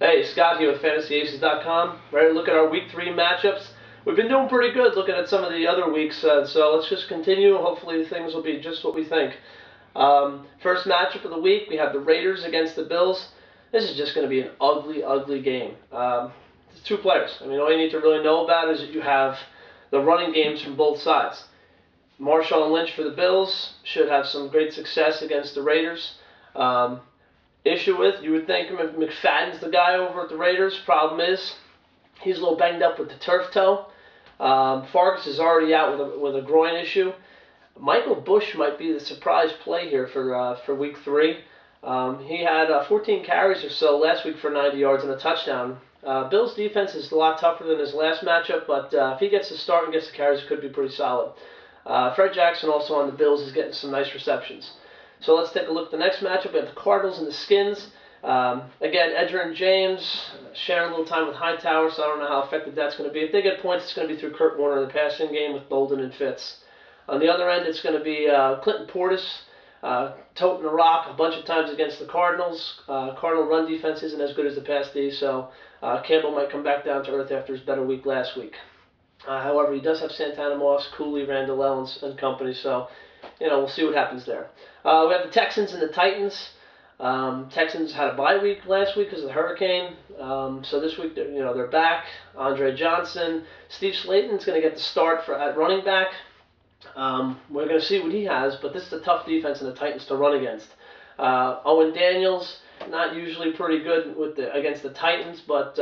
Hey, Scott here with FantasyAces.com. Ready to look at our Week 3 matchups. We've been doing pretty good looking at some of the other weeks, so let's just continue. Hopefully things will be just what we think. First matchup of the week, we have the Raiders against the Bills. This is just going to be an ugly, ugly game. It's two players. I mean, all you need to really know about is that you have the running games from both sides. Marshawn Lynch for the Bills should have some great success against the Raiders. Issue with, you would think McFadden's the guy over at the Raiders. Problem is, he's a little banged up with the turf toe. Farkas is already out with a groin issue. Michael Bush might be the surprise play here for Week 3. He had 14 carries or so last week for 90 yards and a touchdown. Bills' defense is a lot tougher than his last matchup, but if he gets to start and gets the carries, it could be pretty solid. Fred Jackson also on the Bills is getting some nice receptions. So let's take a look at the next matchup. We have the Cardinals and the Skins. Again, Edgerrin James sharing a little time with Hightower, so I don't know how effective that's going to be. If they get points, it's going to be through Kurt Warner in the passing game with Bolden and Fitz. On the other end, it's going to be Clinton Portis toting the rock a bunch of times against the Cardinals. Cardinal run defense isn't as good as the pass D, so Campbell might come back down to earth after his better week last week. However, he does have Santana Moss, Cooley, Randall Ellens, and company, so we'll see what happens there. We have the Texans and the Titans. Texans had a bye week last week because of the hurricane. So this week, they're back. Andre Johnson. Steve Slayton's going to get the start at running back. We're going to see what he has, but this is a tough defense in the Titans to run against. Owen Daniels, not usually pretty good against the Titans, but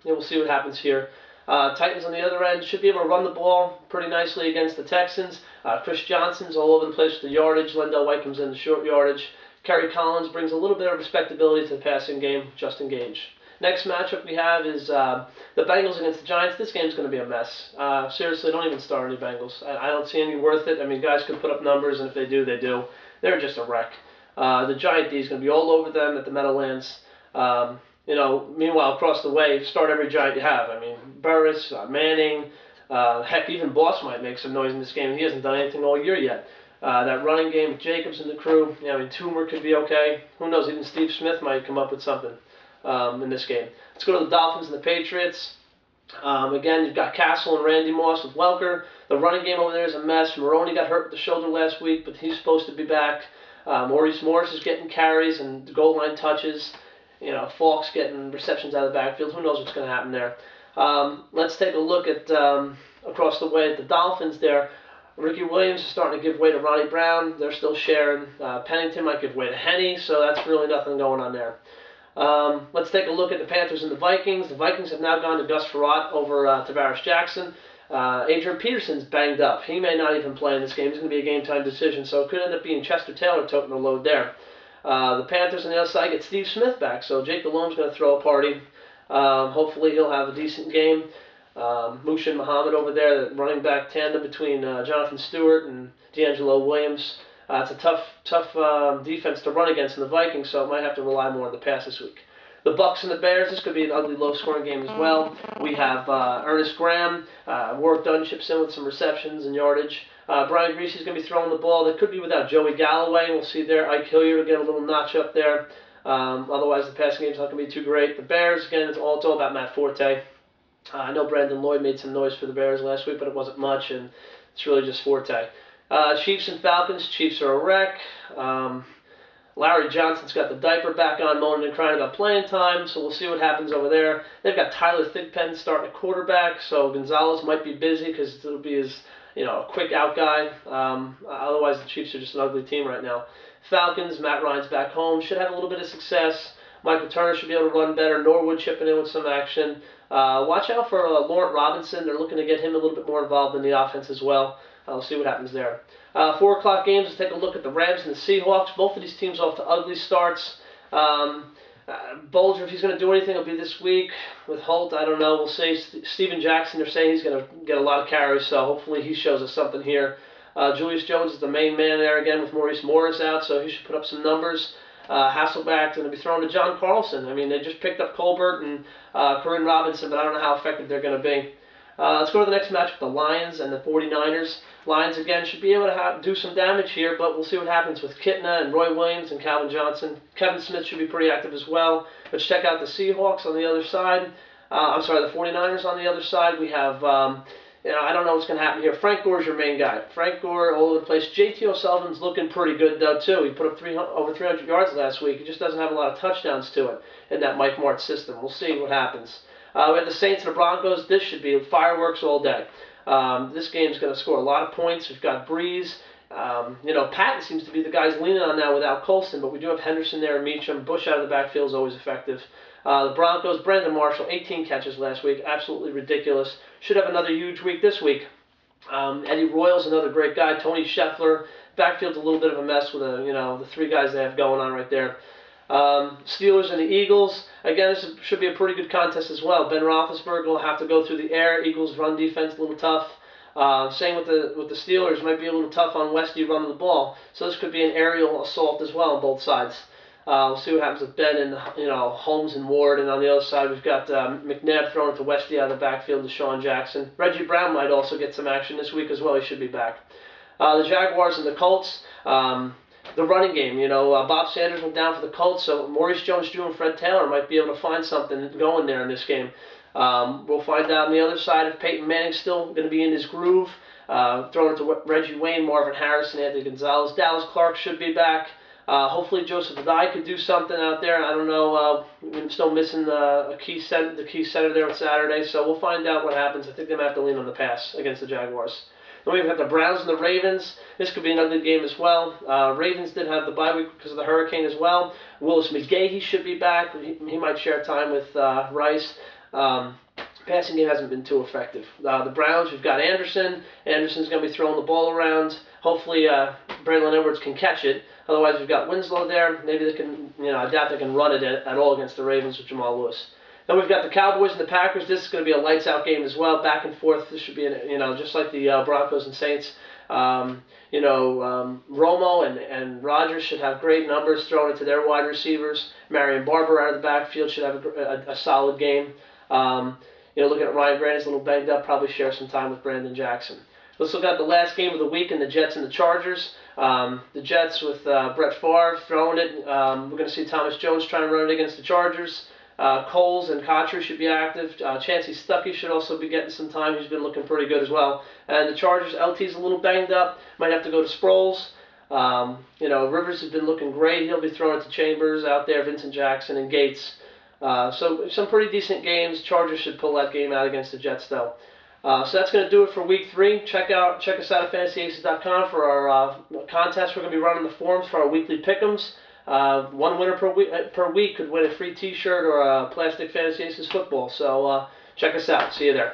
we'll see what happens here. Titans on the other end should be able to run the ball pretty nicely against the Texans. Chris Johnson's all over the place with the yardage. Lendell White comes in the short yardage. Kerry Collins brings a little bit of respectability to the passing game. Justin Gage. Next matchup we have is the Bengals against the Giants. This game's going to be a mess. Seriously, don't even start any Bengals. I don't see any worth it. I mean, guys can put up numbers, and if they do, they do. They're just a wreck. The Giant D is going to be all over them at the Meadowlands. Meanwhile, across the way, start every Giant you have. I mean, Burris, Manning, heck, even Boss might make some noise in this game. He hasn't done anything all year yet. That running game with Jacobs and the crew, Toomer could be okay. Who knows, even Steve Smith might come up with something in this game. Let's go to the Dolphins and the Patriots. Again, you've got Castle and Randy Moss with Welker. The running game over there is a mess. Maroney got hurt with the shoulder last week, but he's supposed to be back. Maurice Morris is getting carries and goal line touches. Falk's getting receptions out of the backfield. Who knows what's going to happen there? Let's take a look at across the way at the Dolphins there. Ricky Williams is starting to give way to Ronnie Brown. They're still sharing. Pennington might give way to Henne, so that's really nothing going on there. Let's take a look at the Panthers and the Vikings. The Vikings have now gone to Gus Frerotte over Tavares Jackson. Adrian Peterson's banged up. He may not even play in this game. It's going to be a game-time decision, so it could end up being Chester Taylor toting the load there. The Panthers on the other side get Steve Smith back, so Jake Delhomme's going to throw a party. Hopefully he'll have a decent game. Mushin Muhammad over there, the running back tandem between Jonathan Stewart and D'Angelo Williams. It's a tough defense to run against in the Vikings, so it might have to rely more on the pass this week. The Bucs and the Bears, this could be an ugly, low-scoring game as well. We have Ernest Graham. Warrick Dunn chips in with some receptions and yardage. Brian Greasy's going to be throwing the ball. They could be without Joey Galloway. We'll see there. Ike Hilliard will get a little notch up there. Otherwise, the passing game's not going to be too great. The Bears, again, it's all about Matt Forte. I know Brandon Lloyd made some noise for the Bears last week, but it wasn't much, and it's really just Forte. Chiefs and Falcons. Chiefs are a wreck. Larry Johnson's got the diaper back on, moaning and crying about playing time, so we'll see what happens over there. They've got Tyler Thigpen starting at quarterback, so Gonzalez might be busy because it'll be his quick out guy. Otherwise, the Chiefs are just an ugly team right now. Falcons, Matt Ryan's back home, should have a little bit of success. Michael Turner should be able to run better. Norwood chipping in with some action. Watch out for Laurent Robinson. They're looking to get him a little bit more involved in the offense as well. We'll see what happens there. 4 o'clock games, let's take a look at the Rams and the Seahawks. Both of these teams off to ugly starts. Bolger, if he's going to do anything, it'll be this week. With Holt, I don't know. We'll see. Steven Jackson, they're saying he's going to get a lot of carries, so hopefully he shows us something here. Julius Jones is the main man there again with Maurice Morris out, so he should put up some numbers. Hasselback's going to be thrown to John Carlson. I mean, they just picked up Colbert and Corinne Robinson, but I don't know how effective they're going to be. Let's go to the next match, the Lions and the 49ers. Lions, again, should be able to do some damage here, but we'll see what happens with Kitna and Roy Williams and Calvin Johnson. Kevin Smith should be pretty active as well. Let's check out the Seahawks on the other side. I'm sorry, the 49ers on the other side. We have, I don't know what's going to happen here. Frank Gore's your main guy. Frank Gore all over the place. J.T. O'Sullivan's looking pretty good, though, too. He put up over 300 yards last week. He just doesn't have a lot of touchdowns to it in that Mike Martz system. We'll see what happens. We have the Saints and the Broncos. This should be fireworks all day. This game's going to score a lot of points. We've got Breeze. Patton seems to be the guy's leaning on now without Colston, but we do have Henderson there and Meacham. Bush out of the backfield is always effective. The Broncos, Brandon Marshall, 18 catches last week. Absolutely ridiculous. Should have another huge week this week. Eddie Royal's another great guy. Tony Scheffler. Backfield's a little bit of a mess with the three guys they have going on right there. Steelers and the Eagles. Again, this should be a pretty good contest as well. Ben Roethlisberger will have to go through the air. Eagles run defense a little tough. Same with the Steelers. Might be a little tough on Westy running the ball. So this could be an aerial assault as well on both sides. We'll see what happens with Ben and Holmes and Ward. And on the other side, we've got McNabb throwing to Westy out of the backfield to Sean Jackson. Reggie Brown might also get some action this week as well. He should be back. The Jaguars and the Colts. The running game, Bob Sanders went down for the Colts, so Maurice Jones-Drew and Fred Taylor might be able to find something going there in this game. We'll find out on the other side if Peyton Manning's still going to be in his groove. Throwing it to Reggie Wayne, Marvin Harrison, Anthony Gonzalez. Dallas Clark should be back. Hopefully Joseph Adai could do something out there. I don't know. We're still missing the key center there on Saturday, so we'll find out what happens. I think they might have to lean on the pass against the Jaguars. Then we've got the Browns and the Ravens. This could be an ugly game as well. Ravens did have the bye week because of the hurricane as well. Willis McGahee should be back. He might share time with Rice. Passing game hasn't been too effective. The Browns, we've got Anderson. Anderson's going to be throwing the ball around. Hopefully Braylon Edwards can catch it. Otherwise, we've got Winslow there. Maybe they can, I doubt they can run it at all against the Ravens with Jamal Lewis. Then we've got the Cowboys and the Packers. This is going to be a lights-out game as well, back and forth. This should be, just like the Broncos and Saints. Romo and Rodgers should have great numbers thrown into their wide receivers. Marion Barber out of the backfield should have a solid game. Looking at Ryan Grant, he's a little banged up. Probably share some time with Brandon Jackson. Let's look at the last game of the week in the Jets and the Chargers. The Jets with Brett Favre throwing it. We're going to see Thomas Jones trying to run it against the Chargers. Coles and Kotcher should be active. Chancey Stuckey should also be getting some time. He's been looking pretty good as well. And the Chargers, LT's a little banged up. Might have to go to Sproles. Rivers has been looking great. He'll be throwing it to Chambers out there, Vincent Jackson and Gates. So some pretty decent games. Chargers should pull that game out against the Jets, though. So that's going to do it for Week 3. Check us out at FantasyAces.com for our contest. We're going to be running the forums for our weekly pick'ems. One winner per week could win a free T-shirt or a plastic Fantasy Aces football. So check us out. See you there.